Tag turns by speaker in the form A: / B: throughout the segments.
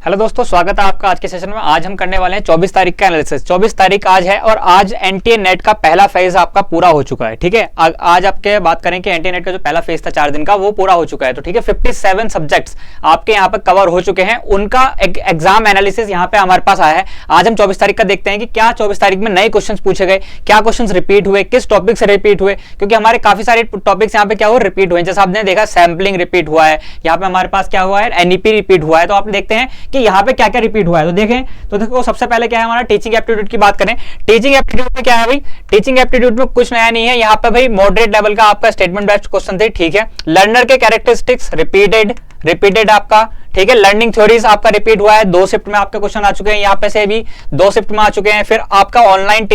A: Hello दोस्तों, स्वागत है आपका आज के सेशन में। आज हम करने वाले हैं 24 तारीख का एनालिसिस। 24 तारीख आज है और आज एनटीए नेट का पहला फेज आपका पूरा हो चुका है। ठीक है, आज आपके बात करें कि एनटीए नेट का जो पहला फेज था 4 दिन का वो पूरा हो चुका है। तो ठीक है, 57 सब्जेक्ट्स आपके यहाँ पर कवर हो चुके हैं। उनका एग्जाम एनालिसिस यहाँ पे हमारे पास आया है। आज हम 24 तारीख का देखते हैं कि क्या 24 तारीख में नए क्वेश्चन पूछे गए, क्या क्वेश्चन रिपीट हुए, किस टॉपिक से रिपीट हुए, क्योंकि हमारे काफी सारे टॉपिक्स यहाँ पे क्या हुआ, रिपीट हुए। जैसे आपने देखा सैम्पलिंग रिपीट हुआ है, यहाँ पे हमारे पास क्या हुआ है, एनईपी रिपीट हुआ है। तो आप देखते हैं कि यहाँ पे क्या क्या रिपीट हुआ है। तो देखें, तो देखो सबसे पहले क्या है हमारा टीचिंग एप्टीट्यूड की बात करें। टीचिंग एप्टीट्यूड में क्या है भाई, टीचिंग एप्टीट्यूड में कुछ नया नहीं है। यहाँ पे भाई मॉडरेट लेवल का आपका स्टेटमेंट बेस्ड क्वेश्चन थे। ठीक है, लर्नर के कैरेक्टरिस्टिक्स रिपीटेड आपका। ठीक है, लर्निंग थ्योरीज आपका रिपीट हुआ है। 2 शिफ्ट में आपके क्वेश्चन आ चुके हैं, यहाँ पे से भी 2 शिफ्ट में आ चुके हैं। फिर आपका ऑनलाइन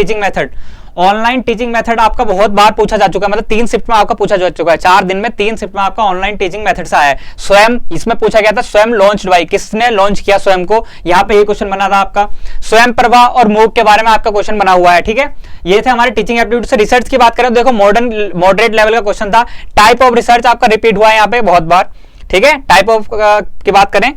A: टीचिंग मेथड आपका बहुत बार पूछा जा चुका है, मतलब 3 शिफ्ट में आपका पूछा जा चुका है। 4 दिन में 3 शिफ्ट में आपका ऑनलाइन टीचिंग मेथड से आया है। स्वयं इसमें पूछा गया था, स्वयं लॉन्च्ड बाय, किसने लॉन्च किया स्वयं को, यहाँ पे ये क्वेश्चन बना था आपका। स्वयं प्रभा और मूक के बारे में आपका क्वेश्चन बना हुआ है। ठीक है, ये थे हमारे टीचिंग एप्टीट्यूड से। रिसर्च की बात करें तो देखो मॉडरेट लेवल का क्वेश्चन था। टाइप ऑफ रिसर्च आपका रिपीट हुआ है यहाँ पे बहुत बार। ठीक है, टाइप ऑफ की बात करें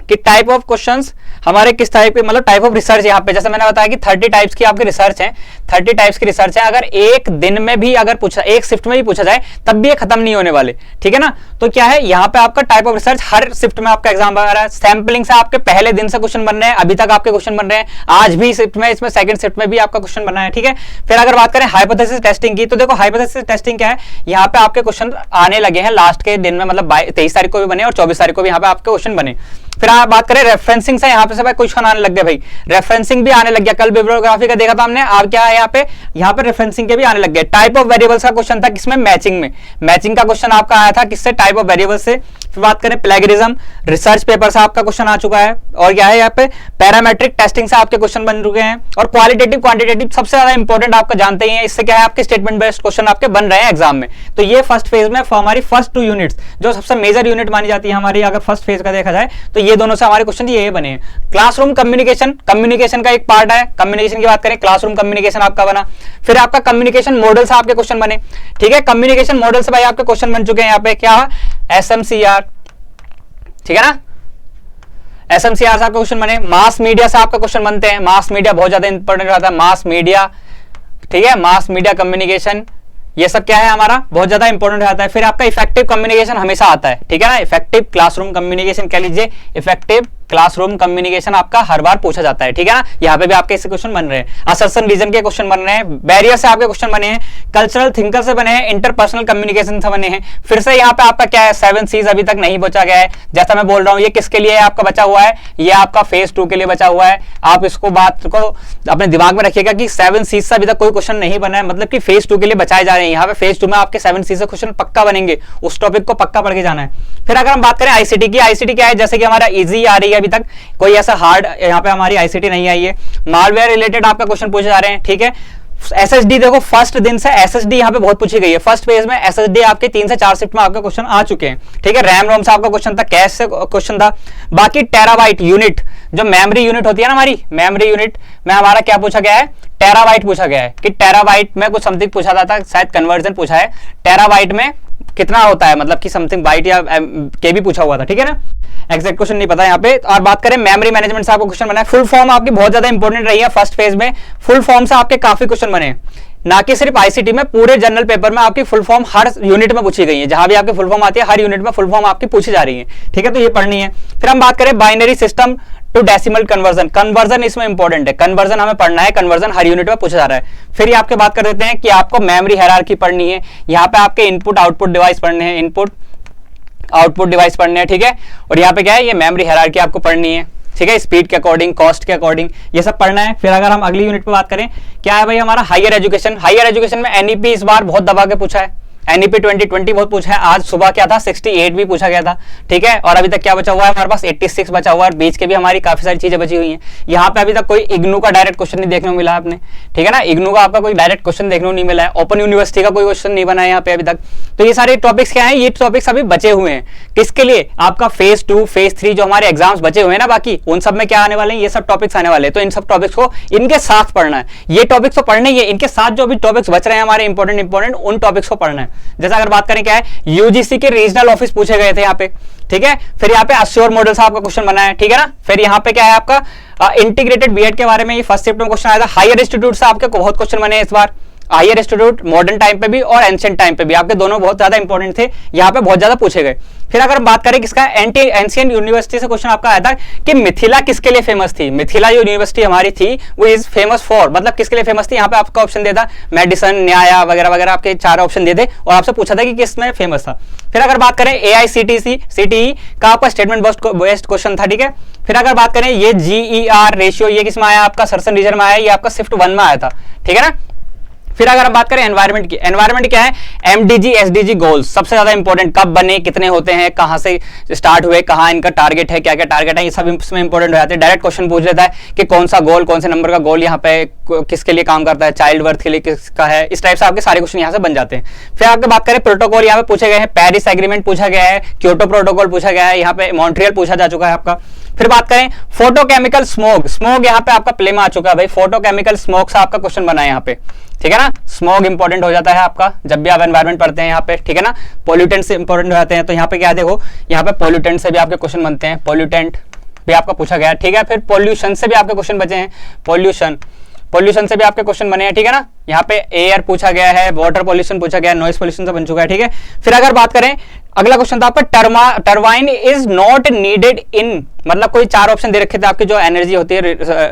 A: कि टाइप ऑफ क्वेश्चंस हमारे किस टाइप के, मतलब टाइप ऑफ रिसर्च यहाँ पे जैसे मैंने बताया कि 30 टाइप्स की आपकी रिसर्च है। 30 टाइप्स की रिसर्च है। अगर एक दिन में भी अगर पूछा, एक शिफ्ट में भी पूछा जाए तब भी ये खत्म नहीं होने वाले। ठीक है ना, तो क्या है यहाँ पे आपका type of research her shift में आपका एग्जाम आ रहा है। सैंपलिंग से आपके पहले दिन से क्वेश्चन बन रहे हैं, अभी तक आपके क्वेश्चन बन रहे हैं। आज भी शिफ्ट में, इसमें सेकंड शिफ्ट में भी आपका क्वेश्चन बना है। ठीक है, फिर अगर बात करें हाइपोथेसिस टेस्टिंग की, तो देखो हाइपोथेसिस टेस्टिंग क्या है, यहाँ पे आपके क्वेश्चन आने लगे हैं लास्ट के दिन में, मतलब 23 तारीख को भी बने और 24 तारीख को भी यहाँ पे आपके क्वेश्चन बने। फिर आप बात करें रेफरेंसिंग से, यहाँ पे सब क्वेश्चन आने लग गया भाई, रेफरेंसिंग भी आने लग गया। कल बिब्लियोग्राफी का देखा था हमने, अब क्या है यहाँ पे रेफरेंसिंग के भी आने लग गए। टाइप ऑफ वेरिएबल्स का क्वेश्चन था किसमें, मैचिंग में। मैचिंग का क्वेश्चन आपका आया था किससे, टाइप ऑफ वेरिएबल से। फिर बात करें प्लेगरिज्म, रिसर्च पेपर से आपका क्वेश्चन आ चुका है। और क्या है यहाँ पे पैरामेट्रिक टेस्टिंग से आपके क्वेश्चन बन चुके हैं। और क्वालिटेटिव क्वांटिटेटिव सबसे ज्यादा इंपॉर्टेंट आपका जानते ही हैं, इससे क्या है आपके स्टेटमेंट बेस्ड क्वेश्चन आपके बन रहे हैं एग्जाम में। तो ये फर्स्ट फेज में हमारी फर्स्ट 2 यूनिट्स जो सबसे मेजर यूनिट मानी जाती है हमारी, अगर फर्स्ट फेज का देखा जाए तो ये दोनों से हमारे क्वेश्चन ये बने हैं। क्लासरूम कम्युनिकेशन का एक पार्ट है। कम्युनिकेशन की बात करें, क्लासरूम कम्युनिकेशन आपका बना। फिर आपका कम्युनिकेशन मॉडल से आपके क्वेश्चन बने। ठीक है, कम्युनिकेशन मॉडल से भाई आपके क्वेश्चन बन चुके हैं यहाँ पे, क्या SMCR। ठीक है ना, SMCR से आपका क्वेश्चन बने। मास मीडिया से आपका क्वेश्चन बनते हैं। मास मीडिया बहुत ज्यादा इंपॉर्टेंट रहता है, मास मीडिया। ठीक है, मास मीडिया कम्युनिकेशन, ये सब क्या है हमारा बहुत ज्यादा इंपॉर्टेंट रहता है। फिर आपका इफेक्टिव कम्युनिकेशन हमेशा आता है। ठीक है ना, इफेक्टिव क्लासरूम कम्युनिकेशन कह लीजिए, इफेक्टिव क्लासरूम कम्युनिकेशन आपका हर बार पूछा जाता है। ठीक है ना, यहाँ पे भी आपके इससे क्वेश्चन बन रहे हैं। असर्शन रीजन के क्वेश्चन बन रहे हैं। बैरियर से आपके क्वेश्चन बने हैं। कल्चरल थिंकर से बने हैं। इंटरपर्सनल कम्युनिकेशन से बने हैं। फिर से यहाँ पे आपका क्या है, 7 C's अभी तक नहीं बचा गया है। जैसा मैं बोल रहा हूँ, ये किसके लिए आपका बचा हुआ है, ये आपका फेज 2 के लिए बचा हुआ है। आप इसको बात को अपने दिमाग में रखिएगा कि 7 C's से अभी तक कोई क्वेश्चन नहीं बना है, मतलब कि फेज 2 के लिए बचाए जा रहे हैं। यहाँ पे फेज 2 में आपके 7 C's से क्वेश्चन पक्का बनेंगे, उस टॉपिक को पक्का पढ़ के जाना है। फिर अगर हम बात करें आईसीटी की, आईसीटी क्या है, जैसे कि हमारा इजी आ रही है, अभी तक कोई ऐसा हार्ड यहाँ पे हमारी आईसीटी नहीं आई है। मालवेयर रिलेटेड आपका क्वेश्चन पूछे जा रहे हैं। ठीक है, एसएसडी देखो फर्स्ट दिन से एसएसडी यहाँ पे बहुत पूछी गई है। फर्स्ट फेज में एसएसडी आपके 3 से 4 शिफ्ट में आपके क्वेश्चन आ चुके हैं। ठीक है, रैम रोम से आपका क्वेश्चन था, कैश से क्वेश्चन था। बाकी टेराबाइट यूनिट, जो मेमोरी यूनिट होती है ना हमारी, मेमोरी यूनिट में हमारा क्या पूछा गया है, टेराबाइट पूछा गया है कि टेराबाइट में कुछ समथिंग पूछा था, शायद कन्वर्जन पूछा है। टेराबाइट में कितना होता है, मतलब कि समथिंग बाइट या केबी पूछा हुआ था। ठीक है ना, एग्जैक्ट क्वेश्चन नहीं पता यहाँ पे। और बात करें मेमोरी मैनेजमेंट से आपको क्वेश्चन बना है। फुल फॉर्म आपकी बहुत ज्यादा इंपॉर्टेंट रही है फर्स्ट फेज में। फुल फॉर्म से आपके काफी क्वेश्चन बने, ना कि सिर्फ आईसीटी में, पूरे जनरल पेपर में आपकी फुल फॉर्म हर यूनिट में पूछी गई है। जहां भी आपकी फुल फॉर्म आती है हर यूनिट में फुल फॉर्म आपकी पूछी जा रही है। ठीक है, तो ये पढ़नी है। फिर हम बात करें binary system to decimal conversion, conversion इसमें इंपॉर्टेंट है, कन्वर्जन हमें पढ़ना है, कन्वर्जन हर यूनिट में पूछा जा रहा है। फिर ये आपके बात कर देते हैं कि आपको मेमोरी हायरार्की पढ़नी है। यहाँ पे आपके इनपुट आउटपुट डिवाइस पढ़ने हैं, इनपुट आउटपुट डिवाइस पढ़ने हैं। ठीक है, और यहाँ पे क्या है, ये मेमोरी हायरार्की आपको पढ़नी है। ठीक है, स्पीड के अकॉर्डिंग, कॉस्ट के अकॉर्डिंग, ये सब पढ़ना है। फिर अगर हम अगली यूनिट पे बात करें, क्या है भाई हमारा हायर एजुकेशन। हायर एजुकेशन में एनईपी इस बार बहुत दबा के पूछा है। एनईपी 2020 बहुत पूछा है। आज सुबह क्या था, 68 भी पूछा गया था। ठीक है, और अभी तक क्या बचा हुआ है हमारे पास, 86 बचा हुआ है। बीच के भी हमारी काफी सारी चीजें बची हुई हैं। यहाँ पे अभी तक कोई इग्नू का डायरेक्ट क्वेश्चन नहीं देखने को मिला आपने। ठीक है ना, इग्नू का आपका कोई डायरेक्ट क्वेश्चन देखने को नहीं मिला है। ओपन यूनिवर्सिटी का कोई क्वेश्चन नहीं बना है यहाँ पे अभी तक। तो ये सारे टॉपिक्स क्या है, ये टॉपिक्स अभी बचे हुए हैं किसके लिए, आपका फेज 2 फेज 3 जो हमारे एग्जाम्स बचे हुए हैं ना, बाकी उन सब में क्या आने वाले हैं, ये सब टॉपिक्स आने वाले हैं। तो इन सब टॉपिक्स को इनके साथ पढ़ना है। ये टॉपिक्स तो पढ़ने ही है, इनके साथ जो भी टॉपिक्स बच रहे हैं हमारे इंपॉर्टेंट उन टॉपिक्स को पढ़ना है। जैसे अगर बात करें क्या है, यूजीसी के रीजनल ऑफिस पूछे गए थे यहाँ पे, ठीक है। फिर यहाँ पे अश्योर मॉडल से आपका क्वेश्चन बना है, ठीक है ना। फिर यहाँ पे क्या है आपका इंटीग्रेटेड बीएड के बारे में, ये फर्स्ट शिफ्ट में क्वेश्चन आया था। हायर इंस्टीट्यूट से आपके बहुत क्वेश्चन बने इस बार, हायर इंस्टीट्यूट मॉडर्न टाइम पे भी और एंशिएंट टाइम पे भी, आपके दोनों बहुत ज्यादा इंपॉर्टेंट थे, यहाँ पे बहुत ज्यादा पूछे गए। फिर अगर हम बात करें किसका, एंशिएंट यूनिवर्सिटी से क्वेश्चन आपका आया था कि मिथिला किसके लिए फेमस थी। मिथिला जो यूनिवर्सिटी हमारी थी वो इज फेमस फॉर, मतलब किसके लिए फेमस थी। यहाँ पे आपका ऑप्शन दे था मेडिसन, न्याय वगैरह वगैरह, आपके 4 ऑप्शन दे थे और आपसे पूछा था कि किस में फेमस था। फिर अगर बात करें AICTE का आपका स्टेटमेंट बेस्ड क्वेश्चन था, ठीक है। फिर अगर बात करें ये GER रेशियो, ये किस में आया आपका, सर्सन रीजन में आया, ये आपका शिफ्ट 1 में आया था, ठीक है ना। फिर अगर हम बात करें एनवायरनमेंट की, एनवायरनमेंट क्या है, MDG SDG गोल्स सबसे ज्यादा इंपॉर्टेंट, कब बने, कितने होते हैं, कहां से स्टार्ट हुए, कहां इनका टारगेट है, क्या क्या टारगेट है, ये सब इसमें इंपॉर्टेंट हो जाते हैं। डायरेक्ट क्वेश्चन पूछ लेता है कि कौन सा गोल, कौन से नंबर का गोल यहाँ पे किसके लिए काम करता है, चाइल्ड बर्थ के लिए किसका है, इस टाइप से आपके सारे क्वेश्चन यहाँ से बन जाते हैं। फिर आपके बात करें प्रोटोकॉल, यहाँ पे पूछे गए हैं, पेरिस एग्रीमेंट पूछा गया है, क्योटो प्रोटोकॉल पूछा गया है, यहाँ पे मॉन्ट्रियल पूछा जा चुका है आपका। फिर बात करें फोटोकेमिकल स्मोग, स्मोग यहाँ पे आपका प्ले में आ चुका है भाई, फोटोकेमिकल स्मोग से आपका क्वेश्चन बना है यहाँ पे, ठीक है ना। स्मोग इंपॉर्टेंट हो जाता है आपका जब भी आप एनवायरनमेंट पढ़ते हैं यहाँ पे, ठीक है ना। पॉल्यूटेंट से इंपॉर्टेंट हो जाते हैं, तो यहाँ पे क्या है देखो, यहाँ पे पॉल्यूटेंट से भी आपके क्वेश्चन बनते हैं, पॉल्यूटेंट भी आपका पूछा गया है, ठीक है। फिर पॉल्यूशन से भी आपके क्वेश्चन बचे हैं, पॉल्यूशन से भी आपके क्वेश्चन बने हैं, ठीक है ना। यहाँ पे एयर पूछा गया है, वाटर पॉल्यूशन पूछा गया है, नॉइस पॉल्यूशन से बन चुका है, ठीक है। फिर अगर बात करें अगला क्वेश्चन था आपका turbine is not needed in, मतलब कोई 4 ऑप्शन दे रखे थे आपकी जो एनर्जी होती है,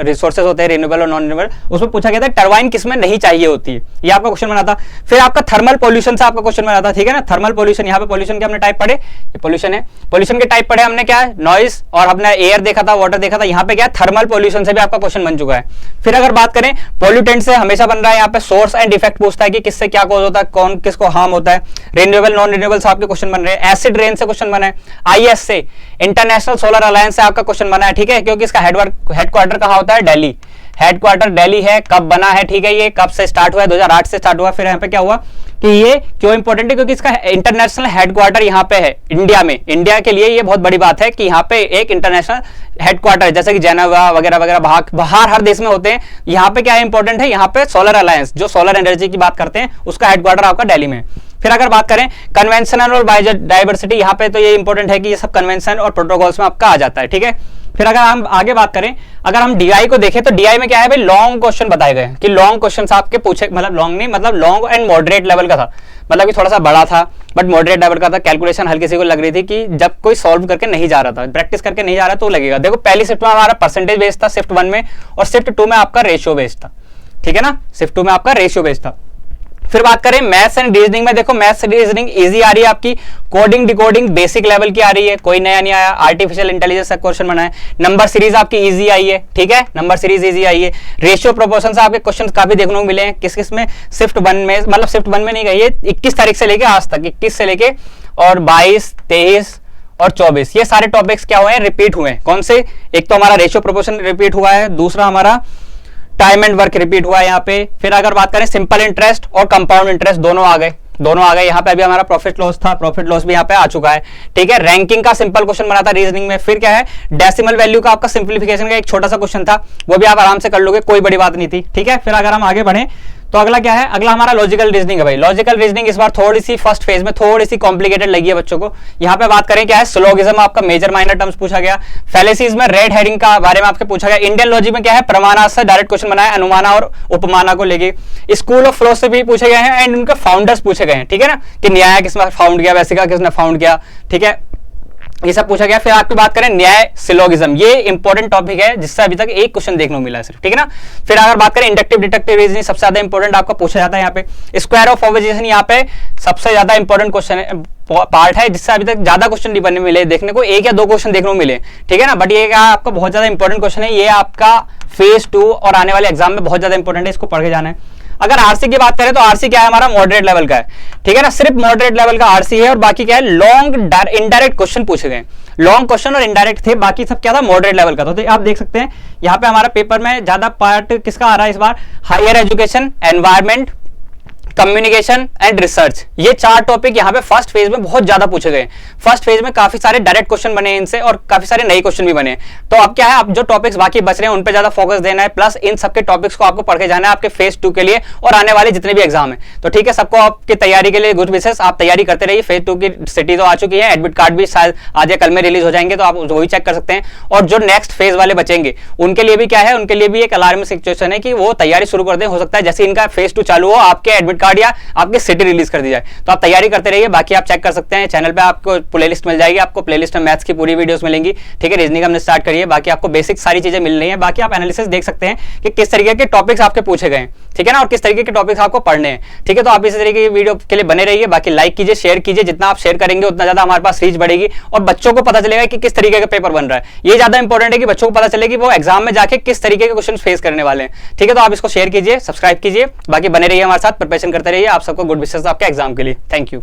A: रिसोर्सेज होते हैं रिन्यूएबल और नॉन रिन्यूएबल, उसमें पूछा गया था टरबाइन किसमें नहीं चाहिए होती है, ये आपका क्वेश्चन बना था। फिर आपका थर्मल पॉल्यूशन से आपका क्वेश्चन बना था, ठीक है ना। थर्मल पॉल्यूशन, यहाँ पे पॉल्यूशन के हमने टाइप पढ़े, ये पॉल्यूशन है, पॉल्यूशन के टाइप पढ़े हमने, क्या है नॉइस, और हमने एयर देखा था, वाटर देखा था, यहाँ पे क्या है थर्मल पॉल्यूशन से भी आपका क्वेश्चन बन चुका है। फिर अगर बात करें पॉल्यूटेंट से हमेशा बन रहा है यहाँ पे सोर्स एंड इफेक्ट पूछता है कि किससे क्या कॉज होता है, कौन किसको हार्म होता है। रिन्यूएबल नॉन रिन्यूएबल से आपके क्वेश्चन बन रहे हैं। एसिड रेन से क्वेश्चन बना है, IS से इंटरनेशनल सोलर अलायंस से आपका क्वेश्चन बना है, ठीक है, क्योंकि इसका हेडक्वार्टर कहां होता है, दिल्ली, हेडक्वार्टर दिल्ली है। कब बना है, ठीक है, ये कब से स्टार्ट हुआ है, 2008 से स्टार्ट हुआ। फिर यहाँ पे क्या हुआ कि ये क्यों इंपॉर्टेंट है, क्योंकि इसका इंटरनेशनल हेडक्वार्टर यहाँ पे है इंडिया में। इंडिया के लिए ये बहुत बड़ी बात है कि यहाँ पे एक इंटरनेशनल हेडक्वार्टर, जैसे कि जेनेवा वगैरह वगैरह बाहर हर देश में होते हैं, यहाँ पे क्या इंपॉर्टेंट है, यहाँ पे सोलर अलायंस जो सोलर एनर्जी की बात करते हैं उसका हेडक्वार्टर आपका दिल्ली में। फिर अगर बात करें कन्वेंशनल और बायोडाइवर्सिटी, यहाँ पे तो ये इंपॉर्टेंट है कि ये सब कन्वेंशन और प्रोटोकॉल्स में आपका आ जाता है, ठीक है। फिर अगर हम आगे बात करें, अगर हम DI को देखें तो DI में क्या है भाई, लॉन्ग क्वेश्चन बताए गए कि लॉन्ग क्वेश्चन आपके पूछे, मतलब लॉन्ग नहीं, मतलब लॉन्ग एंड मॉडरेट लेवल का था, मतलब कि थोड़ा सा बड़ा था बट मॉडरेट लेवल का था। कैलकुलेशन हल्की सी को लग रही थी कि जब कोई सॉल्व करके नहीं जा रहा था, प्रैक्टिस करके नहीं जा रहा तो लगेगा। देखो पहली शिफ्ट में हमारा परसेंटेज बेस्ड था शिफ्ट 1 में, और शिफ्ट 2 में आपका रेशियो बेस्ड था, ठीक है ना। शिफ्ट 2 में आपका रेशियो बेस्ड था। फिर बात करें मैथ्स एंड रीजनिंग में, देखो मैथ्स रीजनिंग इजी आ रही है आपकी, कोडिंग डिकोडिंग बेसिक लेवल की आ रही है, कोई नया नहीं आया। आर्टिफिशियल इंटेलिजेंस का क्वेश्चन बना है। नंबर सीरीज आपकी इजी आई है, ठीक है, नंबर सीरीज इजी आई है। रेशियो प्रोपोर्शन से आपके क्वेश्चन काफी देखने को मिले हैं, किस किस में, शिफ्ट 1 में, मतलब शिफ्ट 1 में नहीं गई, ये 21 तारीख से लेके आज तक, 21 से लेके और 22, 23 और 24, ये सारे टॉपिक्स क्या हुए हैं, रिपीट हुए हैं। कौन से, एक तो हमारा रेशियो प्रोपोर्शन रिपीट हुआ है, दूसरा हमारा टाइम एंड वर्क रिपीट हुआ है यहाँ पे। फिर अगर बात करें सिंपल इंटरेस्ट और कंपाउंड इंटरेस्ट दोनों आ गए, यहाँ पे अभी हमारा प्रॉफिट लॉस था, प्रॉफिट लॉस भी यहाँ पे आ चुका है, ठीक है। रैंकिंग का सिंपल क्वेश्चन बना था रीजनिंग में। फिर क्या है, डेसिमल वैल्यू का आपका सिंप्लीफिकेशन का एक छोटा सा क्वेश्चन था, वो भी आप आराम से कर लोगे, कोई बड़ी बात नहीं थी, ठीक है। फिर अगर हम आगे बढ़े तो अगला क्या है, अगला हमारा लॉजिकल रीजनिंग है भाई। लॉजिकल रीजनिंग इस बार थोड़ी सी फर्स्ट फेज में थोड़ी सी कॉम्प्लिकेटेड लगी है बच्चों को। यहाँ पे बात करें क्या है, सिलोगिज्म आपका मेजर माइनर टर्म्स पूछा गया। फैलेसीज में रेड हेडिंग का बारे में आपके पूछा गया। इंडियन लॉजी में क्या है, प्रमाणा से डायरेक्ट क्वेश्चन बनाया, अनुमाना और उपमाना को लेके। स्कूल ऑफ फिलोसफी पूछे गए हैं एंड उनके फाउंडर्स पूछे गए हैं, ठीक है ना, कि न्याय किसने फाउंड किया, वैसिका किसने फाउंड किया, ठीक है, ये सब पूछा गया। फिर आपकी बात करें न्याय सिलोगिज्म, ये इंपॉर्टेंट टॉपिक है जिससे अभी तक एक क्वेश्चन देखने को मिला है सिर्फ, ठीक है ना। फिर अगर बात करें इंडक्टिव डिडक्टिव रीजनिंग, सबसे ज्यादा इंपॉर्टेंट आपका पूछा जाता है यहाँ पे। स्क्वायर ऑफ ऑब्जेक्शन यहाँ पे सबसे ज्यादा इंपॉर्टेंट क्वेश्चन है, पार्ट है, जिससे अभी तक ज्यादा क्वेश्चन नहीं बनने मिले देखने को, 1 या 2 क्वेश्चन देखने को मिले, ठीक है ना। बट ये आपका बहुत ज्यादा इंपॉर्टेंट क्वेश्चन है, ये आपका फेज 2 और आने वाले एग्जाम में बहुत ज्यादा इंपॉर्टेंट है, इसको पढ़ के जाना है। अगर आरसी की बात करें तो आरसी क्या है, हमारा मॉडरेट लेवल का है, ठीक है ना, सिर्फ मॉडरेट लेवल का आरसी है, और बाकी क्या है, लॉन्ग इनडायरेक्ट क्वेश्चन पूछे गए। लॉन्ग क्वेश्चन और इनडायरेक्ट थे, बाकी सब क्या था, मॉडरेट लेवल का। तो आप देख सकते हैं यहाँ पे हमारा पेपर में ज्यादा पार्ट किसका आ रहा है इस बार, higher education, environment, communication and research, ये 4 टॉपिक यहाँ पे फर्स्ट फेज में बहुत ज्यादा पूछे गए। फर्स्ट फेज में काफी सारे डायरेक्ट क्वेश्चन बने इनसे और काफी सारे नए क्वेश्चन भी बने। तो अब क्या है, अब जो टॉपिक्स बाकी बच रहे हैं उन पे ज्यादा फोकस देना है, प्लस इन सबके टॉपिक्स को आपको पढ़ के जाना है आपके फेज 2 के लिए और आने वाले जितने भी एग्जाम है। तो ठीक है, सबको आपकी तैयारी के लिए गुड विशेष, आप तैयारी करते रहिए। फेज 2 की सिटी तो आ चुकी है, एडमिट कार्ड भी शायद आज या कल में रिलीज हो जाएंगे, तो आप वही चेक कर सकते हैं। और जो नेक्स्ट फेज वाले बचेंगे उनके लिए भी क्या है, उनके लिए भी एक अलार्मिंग सिचुएशन है कि वो तैयारी शुरू कर दें। हो सकता है जैसे इनका फेज 2 चालू हो, आपके एडमिट कार्ड या आपकी सिटी रिलीज कर दी जाए। तो आप तैयारी करते रहिए। बाकी आप चेक कर सकते हैं चैनल पे, आपको प्लेलिस्ट मिल जाएगी, आपको प्लेलिस्ट में मैथ्स की पूरी वीडियोस मिलेंगी। ठीक है, रीजनिंग हमने स्टार्ट करिए, बाकी आपको बेसिक सारी चीजें मिल रही है। बाकी आप एनालिसिस देख सकते हैं कि किस तरीके के टॉपिक्स आपके पूछे गए, ठीक है ना, और किस तरीके के टॉपिक्स आपको पढ़ने हैं। ठीक है, तो आप इस तरीके की वीडियो के लिए बने रहिए। बाकी लाइक कीजिए, शेयर कीजिए, जितना आप शेयर करेंगे उतना ज्यादा हमारे पास रीच बढ़ेगी और बच्चों को पता चलेगा कि किस तरीके का पेपर बन रहा है। ये ज्यादा इंपॉर्टेंट है कि बच्चों को पता चले कि वो एग्जाम में जाके किस तरीके के क्वेश्चन फेस करने वाले हैं। ठीक है, तो आप इसको शेयर कीजिए, सब्सक्राइब कीजिए, बाकी बने रहिए हमारे साथ, प्रिपरेशन करते रहिए। आप सबको गुड विशेष आपके एग्जाम के लिए। Thank you.